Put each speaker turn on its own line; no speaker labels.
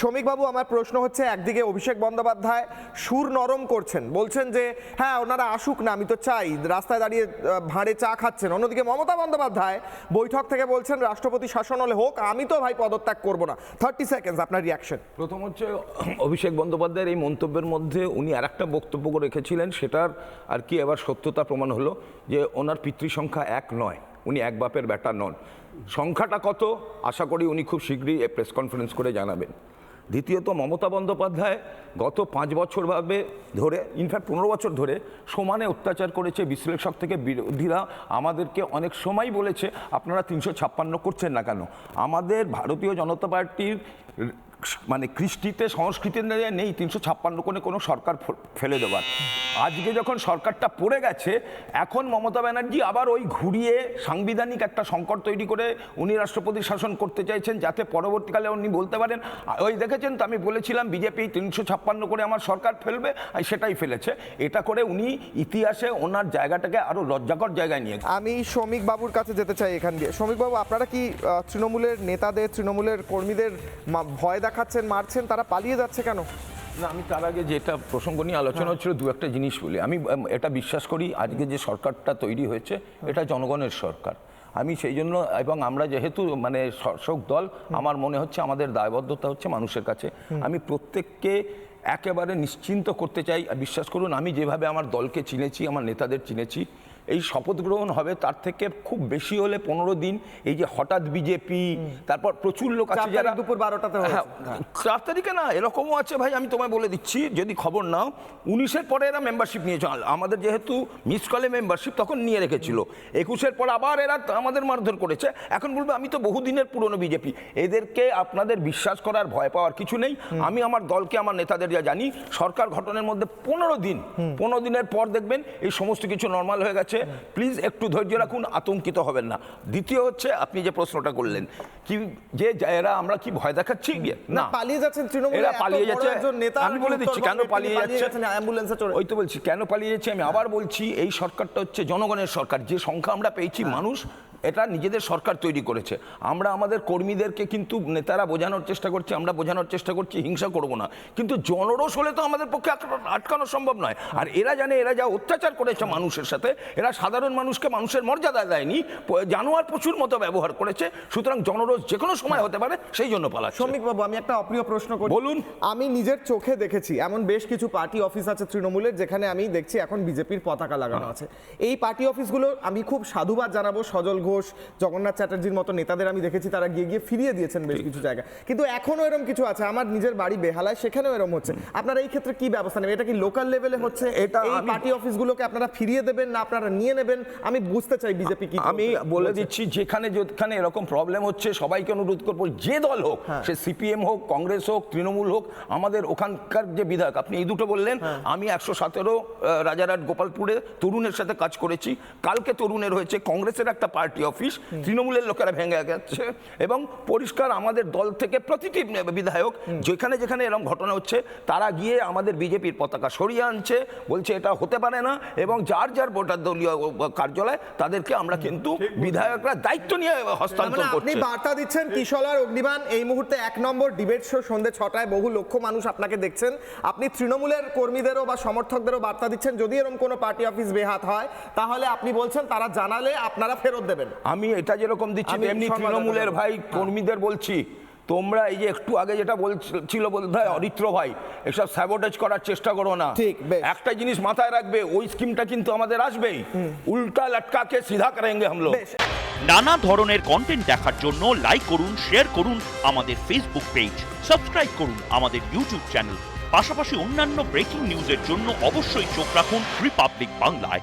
শ্রমিকবাবু, আমার প্রশ্ন হচ্ছে, একদিকে অভিষেক বন্দ্যোপাধ্যায় সুর নরম করছেন, বলছেন যে হ্যাঁ ওনারা আসুক না, আমি তো চাই, রাস্তায় দাঁড়িয়ে ভাঁড়ে চা খাচ্ছেন। অন্যদিকে মমতা বন্দ্যোপাধ্যায় বৈঠক থেকে বলছেন রাষ্ট্রপতি শাসন হলে হোক, আমি তো ভাই পদত্যাগ করব না। 30 সেকেন্ডস আপনার রিয়াকশন।
প্রথম হচ্ছে অভিষেক বন্দ্যোপাধ্যায়ের এই মন্তব্যের মধ্যে উনি আর একটা বক্তব্য রেখেছিলেন, সেটার আর কি এবার সত্যতা প্রমাণ হলো যে ওনার পিতৃসংখ্যা 1 নয়, উনি এক বাপের বেটা নন। সংখ্যাটা কত আশা করি উনি খুব শীঘ্রই প্রেস কনফারেন্স করে জানাবেন। দ্বিতীয়ত, মমতা বন্দ্যোপাধ্যায় গত 5 বছর ধরে, ইনফ্যাক্ট 15 বছর ধরে সমানে অত্যাচার করেছে। বিশ্লেষক থেকে বিরোধীরা আমাদেরকে অনেক সময় বলেছে আপনারা 356 করছেন না কেন। আমাদের ভারতীয় জনতা পার্টির মানে কৃষ্টিতে, সংস্কৃতিতে নেই 356 কোণে কোনো সরকার ফেলে দেওয়ার। আজকে যখন সরকারটা পড়ে গেছে, এখন মমতা ব্যানার্জি আবার ওই ঘুরিয়ে সাংবিধানিক একটা সংকট তৈরি করে উনি রাষ্ট্রপতি শাসন করতে চাইছেন, যাতে পরবর্তীকালে উনি বলতে পারেন ওই দেখেছেন তো আমি বলেছিলাম বিজেপি 356 করে আমার সরকার ফেলবে, সেটাই ফেলেছে। এটা করে উনি ইতিহাসে ওনার জায়গাটাকে আরো লজ্জাকর জায়গায় নিয়ে।
আমি শ্রমিক বাবুর কাছে যেতে চাই এখান দিয়ে। শ্রমিক বাবু, আপনারা কি তৃণমূলের নেতাদের, তৃণমূলের কর্মীদের ভয় দেখাচ্ছেন, মারছেন, তারা পালিয়ে যাচ্ছে কেন?
না, আমি তার আগে যেটা প্রসঙ্গ নিয়ে আলোচনা হচ্ছিল, দু একটা জিনিস বলি। আমি এটা বিশ্বাস করি আজকে যে সরকারটা তৈরি হয়েছে এটা জনগণের সরকার। আমি সেই জন্য, এবং আমরা যেহেতু মানে শাসক দল, আমার মনে হচ্ছে আমাদের দায়বদ্ধতা হচ্ছে মানুষের কাছে। আমি প্রত্যেককে একেবারে নিশ্চিন্ত করতে চাই। বিশ্বাস করুন, আমি যেভাবে আমার দলকে চিনেছি, আমার নেতাদের চিনেছি, এই শপথ গ্রহণ হবে তার থেকে খুব বেশি হলে 15 দিন এই যে হঠাৎ বিজেপি, তারপর প্রচুর লোক আছে যারা
দুপুর 12টাতে,
4 তারিখে না, এরকমও আছে ভাই, আমি তোমায় বলে দিচ্ছি যদি খবর নাও। 19-এর পরে এরা মেম্বারশিপ নিয়েছে, আমাদের যেহেতু মিস কলে মেম্বারশিপ তখন নিয়ে রেখেছিল। 21-এর পর আবার এরা আমাদের মারধর করেছে। এখন বলবে আমি তো বহুদিনের পুরনো বিজেপি। এদেরকে আপনাদের বিশ্বাস করার, ভয় পাওয়ার কিছু নেই। আমি আমার দলকে, আমার নেতাদের যা জানি, সরকার গঠনের মধ্যে 15 দিনের পর দেখবেন এই সমস্ত কিছু নর্মাল হয়ে গেছে। প্লিজ একটু ধৈর্য রাখুন, আতঙ্কিত হবেন না। দ্বিতীয় হচ্ছে, আপনি যে প্রশ্নটা করলেন কি যে এরা আমরা কি ভয় দেখাচ্ছি, না
পালিয়ে যাচ্ছেন তৃণমূল,
এরা পালিয়ে যাচ্ছে। আমি বলে দিচ্ছি কেন পালিয়ে যাচ্ছে,
অ্যাম্বুলেন্সে চড়ে।
ওই তো বলছি কেন পালিয়ে যাচ্ছে। আমি আবার বলছি, এই সরকারটা হচ্ছে জনগণের সরকার। যে সংখ্যা আমরা পেয়েছি, মানুষ এটা নিজেদের সরকার তৈরি করেছে। আমরা আমাদের কর্মীদেরকে কিন্তু নেতারা বোঝানোর চেষ্টা করছি, আমরা বোঝানোর চেষ্টা করছি হিংসা করব না, কিন্তু জনরোষ হলে তো আমাদের পক্ষে আটকানো সম্ভব নয়। আর এরা জানে এরা যা অত্যাচার করেছে মানুষের সাথে, এরা সাধারণ মানুষকে মানুষের মর্যাদা দেয়নি, জানোয়ার প্রচুর মতো ব্যবহার করেছে। সুতরাং জনরোষ যে কোনো সময় হতে পারে, সেই জন্য পালাচ্ছে।
শ্রমিক বাবু, আমি একটা অপ্রিয় প্রশ্ন করি।
বলুন।
আমি নিজের চোখে দেখেছি এমন বেশ কিছু পার্টি অফিস আছে তৃণমূলের, যেখানে আমি দেখছি এখন বিজেপির পতাকা লাগানো আছে। এই পার্টি অফিসগুলো আমি খুব সাধুবাদ জানাবো। সজল ঘোষ, জগন্নাথ চ্যাটার্জির মতো নেতাদের আমি দেখেছি, তারা গিয়ে ফিরিয়ে দিয়েছেন বেশ কিছু জায়গা। কিন্তু এখনো এরকম কিছু আছে, আমার নিজের বাড়ি বেহালায়, সেখানেও এরকম হচ্ছে। আপনারা এই ক্ষেত্রে কি ব্যবস্থা নেবেন? এটা কি লোকাল লেভেলে হচ্ছে? এটা এই পার্টি অফিসগুলোকে আপনারা ফিরিয়ে দেবেন না আপনারা নিয়ে নেবেন? আমি বুঝতে চাই বিজেপি কি।
আমি বলে দিচ্ছি, যেখানে এরকম প্রবলেম হচ্ছে, সবাইকে অনুরোধ করবো, যে দল হোক, সে সিপিএম হোক, কংগ্রেস হোক, তৃণমূল হোক, আমাদের ওখানকার যে বিধায়ক, আপনি এই দুটো বললেন, আমি 117 রাজারহাট গোপালপুরে তরুণের সাথে কাজ করেছি। কালকে তরুণের হয়েছে, কংগ্রেসের একটা পার্টি অফিস তৃণমূলের লোকেরা ভেঙে গেছে, এবং পরিষ্কার আমাদের দল থেকে প্রতিটি বিধায়ক যেখানে যেখানে এরকম ঘটনা হচ্ছে, তারা গিয়ে আমাদের বিজেপির পতাকা সরিয়ে আনছে, বলছে এটা হতে পারে না। এবং যার যার ভোটার দলীয় কার্যালয়, তাদেরকে আমরা কিন্তু বিধায়করা দায়িত্ব নিয়ে হস্তান্তর করছি।
আপনি বার্তা দিচ্ছেন কিশোর অগ্নিবাণ, এই মুহূর্তে 1 নম্বর ডিবেট শো সন্ধ্যে 6টায়, বহু লক্ষ মানুষ আপনাকে দেখছেন। আপনি তৃণমূলের কর্মীদেরও বা সমর্থকদেরও বার্তা দিচ্ছেন, যদি এরকম কোনো পার্টি অফিস বেহাত হয়, তাহলে আপনি বলছেন তারা জানালে আপনারা ফেরত দেবেন।
আমি এটা যেরকম দিচ্ছি, তেমনি তৃণমূলের ভাই কর্মীদের বলছি, তোমরা এই যে একটু আগে যেটা বলছিল বোধহয় অরিত্র ভাই, এসব স্যাবোটেজ করার চেষ্টা করো না। একটা জিনিস মাথায় রাখবে, ওই স্কিমটা কিন্তু আমাদের আসবেই, উল্টা লটকাকে সিধা করেঙ্গে হাম লোগ।
নানা ধরনের কন্টেন্ট দেখার জন্য লাইক করুন, শেয়ার করুন আমাদের ফেসবুক পেজ, সাবস্ক্রাইব করুন আমাদের ইউটিউব চ্যানেল। পাশাপাশি অন্যান্য ব্রেকিং নিউজের জন্য অবশ্যই চোখ রাখুন রিপাবলিক বাংলায়।